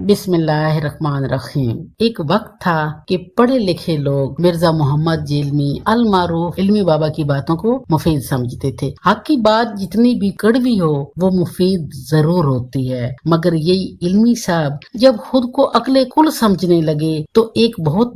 बिस्मिल्लाहिर्रहमानिर्रहीम। एक वक्त था कि पढ़े लिखे लोग मिर्जा मोहम्मद जेलमी अल मारूफ इल्मी बाबा की बातों को मुफीद समझते थे। हक की बात जितनी भी कड़वी हो वो मुफीद जरूर होती है, मगर यही इल्मी साहब जब खुद को अकले कुल समझने लगे तो एक बहुत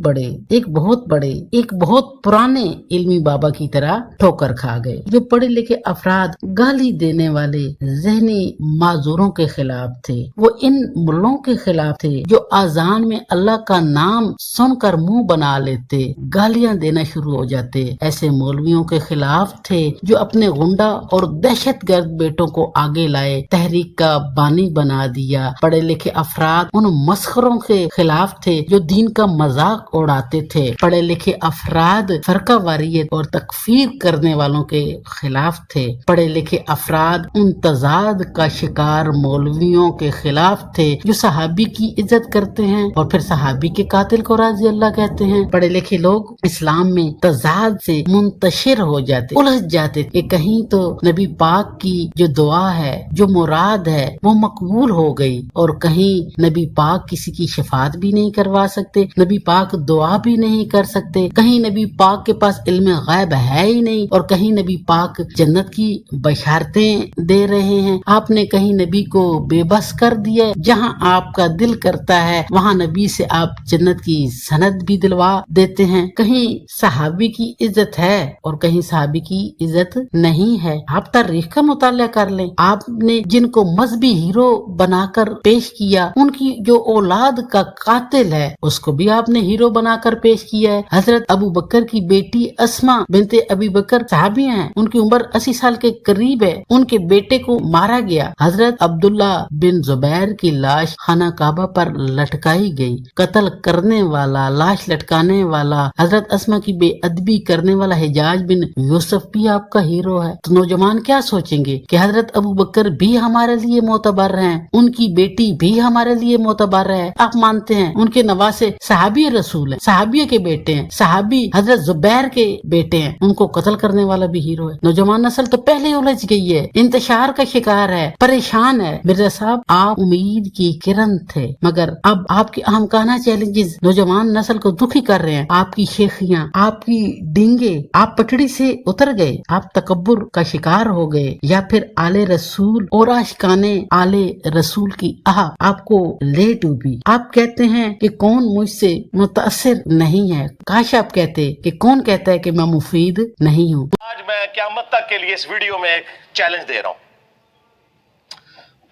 पुराने इल्मी बाबा की तरह ठोकर खा गए। जो पढ़े लिखे अफराद गाली देने वाले ज़हनी माजूरों के खिलाफ थे, वो इन मुल्लों के खिलाफ थे जो आजान में अल्लाह का नाम सुनकर मुंह बना लेते, गालियां देना शुरू हो जाते। ऐसे मौलवियों के खिलाफ थे जो अपने गुंडा और दहशतगर्द बेटों को आगे लाए, तहरीक का बानी बना दिया। पढ़े लिखे अफराद उन मस्खरों के खिलाफ थे जो दीन का मजाक उड़ाते थे। पढ़े लिखे अफराद फरका वारियत और तकफीर करने वालों के खिलाफ थे। पढ़े लिखे अफराद उन तजाद का शिकार मौलवियों के खिलाफ थे जो सहाबी की इज्जत करते हैं और फिर सहाबी के कातिल को राजी अल्लाह कहते हैं। पढ़े लिखे लोग इस्लाम में तजाद से मुंतशिर हो जाते, उलझ जाते कि कहीं तो नबी पाक की जो दुआ है, जो मुराद है वो मकबूल हो गई, और कहीं नबी पाक किसी की शफात भी नहीं करवा सकते, नबी पाक दुआ भी नहीं कर सकते, कहीं नबी पाक के पास इल्म गैब है ही नहीं, और कहीं नबी पाक जन्नत की बशारतें दे रहे हैं। आपने कहीं नबी को बेबस कर दिया, जहां आपका दिल करता है वहां नबी से आप जन्नत की सनद भी दिलवा देते हैं। कहीं सहाबी की इज्जत है और कहीं सहाबी की इज्जत नहीं है। आप तारीख का मुताला कर लें, आपने जिनको मजहबी हीरो बनाकर पेश किया, उनकी जो औलाद का कातिल है उसको भी आपने हीरो बनाकर पेश किया है। हजरत अबू बकर की बेटी अस्मा बिनते अबी बकर सहाबिया हैं, उनकी उम्र 80 साल के करीब है, उनके बेटे को मारा गया। हजरत अब्दुल्ला बिन जुबैर की लाश खाना काबा पर लटकाई गई। कत्ल करने वाला, लाश लटकाने वाला, हजरत अस्मा की बेअदबी करने वाला हिजाज बिन यूसुफ भी आपका हीरो है। तो नौजवान क्या सोचेंगे कि हजरत अबू बकर भी हमारे लिए मोतबर हैं, उनकी बेटी भी हमारे लिए मोतबर है। आप मानते हैं उनके नवासे सहाबी रसूल है, सहाबी के बेटे हैं, सहाबी हजरत जुबैर के बेटे हैं, उनको कत्ल करने वाला भी हीरो है। नौजवान नस्ल तो पहले उलझ गई है, इंतशार का शिकार है, परेशान है। मिर्जा साहब आप उम्मीद की किरण थे, मगर अब आपके अहमकाना चैलेंजेस नौजवान नस्ल को दुखी कर रहे हैं। आपकी शेखियां, आपकी डींगे, आप पटड़ी से उतर गए, आप तकब्बुर का शिकार हो गए, या फिर आले रसूल और आशिकाने आले रसूल की आह आपको ले डूबी। आप कहते हैं कि कौन मुझसे मुतासिर नहीं है, काश आप कहते कि कौन कहता है कि मैं मुफीद नहीं हूँ। आज मैं क़यामत तक के लिए इस वीडियो में एक चैलेंज दे रहा हूं।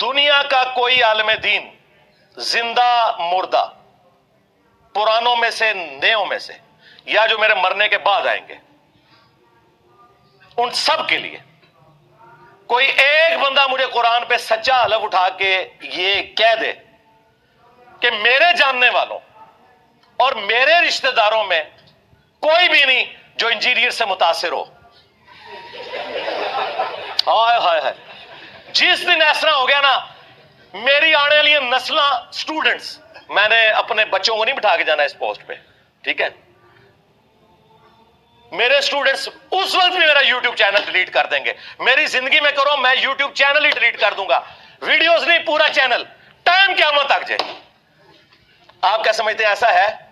दुनिया का कोई आलिम दीन, जिंदा मुर्दा, पुरानों में से नयों में से, या जो मेरे मरने के बाद आएंगे, उन सब के लिए कोई एक बंदा मुझे कुरान पे सच्चा हलफ उठा के ये कह दे कि मेरे जानने वालों और मेरे रिश्तेदारों में कोई भी नहीं जो इंजीनियर से मुतासिर हो। हाय हाय हाय, जिस दिन ऐसा हो गया ना, मेरी आने वाली नस्लां, स्टूडेंट्स, मैंने अपने बच्चों को नहीं बिठा के जाना इस पोस्ट पे, ठीक है, मेरे स्टूडेंट्स उस वक्त भी मेरा YouTube चैनल डिलीट कर देंगे। मेरी जिंदगी में करो, मैं YouTube चैनल ही डिलीट कर दूंगा, वीडियोस नहीं, पूरा चैनल, टाइम क़यामत तक जाए। आप क्या समझते हैं ऐसा है?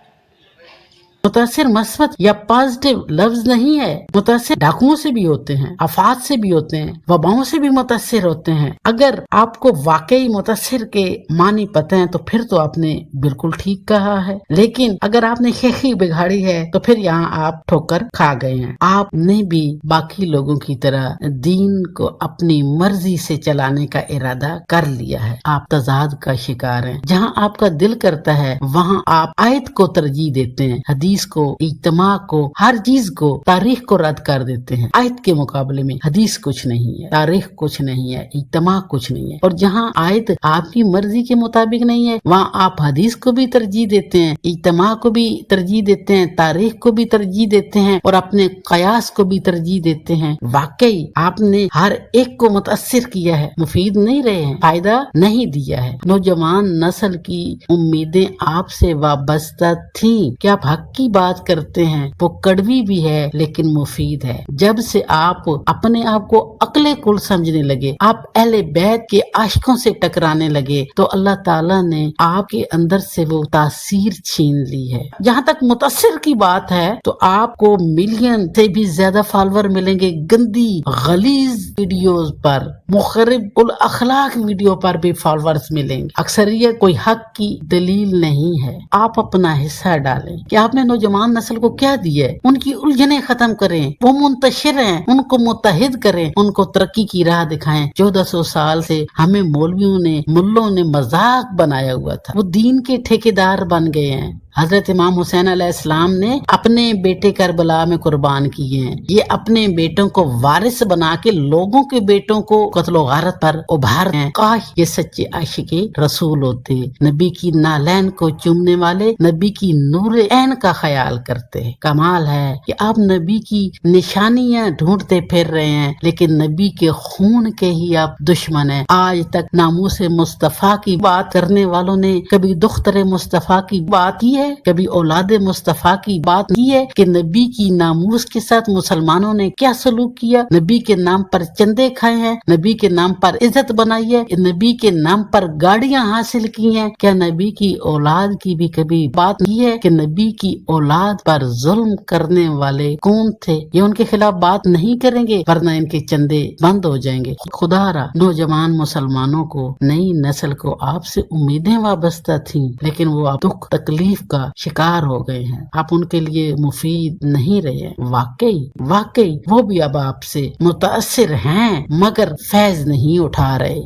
मुतासिर मस्बत या पॉजिटिव लफ्ज नहीं है। मुतासिर डाकुओं से भी होते हैं, आफात से भी होते हैं, वबाओं से भी मुतासिर होते हैं। अगर आपको वाकई मुतासिर के मानी पता है तो फिर तो आपने बिल्कुल ठीक कहा है, लेकिन अगर आपने शेखी बिगाड़ी है तो फिर यहाँ आप ठोकर खा गए हैं। आपने भी बाकी लोगों की तरह दीन को अपनी मर्जी से चलाने का इरादा कर लिया है। आप तजाद का शिकार हैं। जहाँ आपका दिल करता है वहाँ आप आयत को तरजीह देते हैं, हदीस को, इज्तिमा को, हर चीज को, तारीख को रद्द कर देते हैं। आयत के मुकाबले में हदीस कुछ नहीं है, तारीख कुछ नहीं है, इज्तिमा कुछ नहीं है। और जहाँ आयत आपकी मर्जी के मुताबिक नहीं है वहाँ आप हदीस को भी तरजीह देते हैं, इज्तिमा को भी तरजीह देते हैं, तारीख को भी तरजीह देते हैं और अपने कयास को भी तरजीह देते हैं। वाकई आपने हर एक को मुतासिर किया है, मुफीद नहीं रहे हैं, फायदा नहीं दिया है। नौजवान नस्ल की उम्मीदें आपसे वाबस्ता थी, क्या आप हक की کی بات کرتے ہیں وہ کڑوی بھی ہے لیکن مفید ہے۔ جب سے آپ اپنے آپ کو عقل کل سمجھنے لگے، آپ اہل بیت کے عاشقوں سے ٹکرانے لگے، تو اللہ تعالیٰ نے آپ کے اندر سے وہ تاثیر چھین لی ہے۔ جہاں تک متاثر کی بات ہے تو آپ کو ملین سے بھی زیادہ فالوور ملیں گے گندی غلیظ ویڈیوز پر، مخرب الاخلاق ویڈیو پر بھی فالوورز ملیں گے۔ اکثریت کوئی حق کی دلیل نہیں ہے۔ آپ اپنا حصہ ڈالیں کہ آپ نے نوجوان نسل کو کیا دیا ہے، ان کی الجھنیں ختم کریں، وہ منتشر ہیں ان کو متحد کریں، ان کو ترقی کی راہ دکھائیں۔ 1400 سال سے ہمیں مولویوں نے ملوں نے مذاق بنایا ہوا تھا، وہ دین کے ٹھیکیدار بن گئے ہیں۔ حضرت امام حسین علیہ السلام نے اپنے بیٹے کربلا میں قربان کیے ہیں، یہ اپنے بیٹوں کو وارث بنا کے لوگوں کے بیٹوں کو قتل و غارت پر ابھار ہیں۔ کاش یہ سچے عاشق رسول ہوتے، نبی کی نالین کو چومنے والے نبی کی نور عین کا خیال کرتے۔ کمال ہے کہ آپ نبی کی نشانیاں ڈھونڈتے پھر رہے ہیں لیکن نبی کے خون کے ہی آپ دشمن ہیں۔ آج تک ناموس مصطفیٰ کی بات کرنے والوں نے کبھی دختر مصطفیٰ کی بات کی ہے، کبھی اولاد مصطفیٰ کی بات کی ہے کہ نبی کی ناموس کے ساتھ مسلمانوں نے کیا سلوک کیا؟ نبی کے نام پر چندے کھائے ہیں، نبی کے نام پر عزت بنائی ہے، نبی کے نام پر گاڑیاں حاصل کی ہیں۔ کیا نبی کی اولاد کی بھی کبھی بات کی ہے کہ نبی کی اولاد پر ظلم کرنے والے کون تھے؟ یہ ان کے خلاف بات نہیں کریں گے ورنہ ان کے چندے بند ہو جائیں گے۔ خدا را نوجوان مسلمانوں کو، نئی نسل کو آپ سے امیدیں وابستہ تھیں لیکن وہ آپ دکھ تکلیف کا شکار ہو گئے ہیں، آپ ان کے لیے مفید نہیں رہے۔ واقعی وہ بھی اب آپ سے متاثر ہیں مگر فیض نہیں اٹھا رہے۔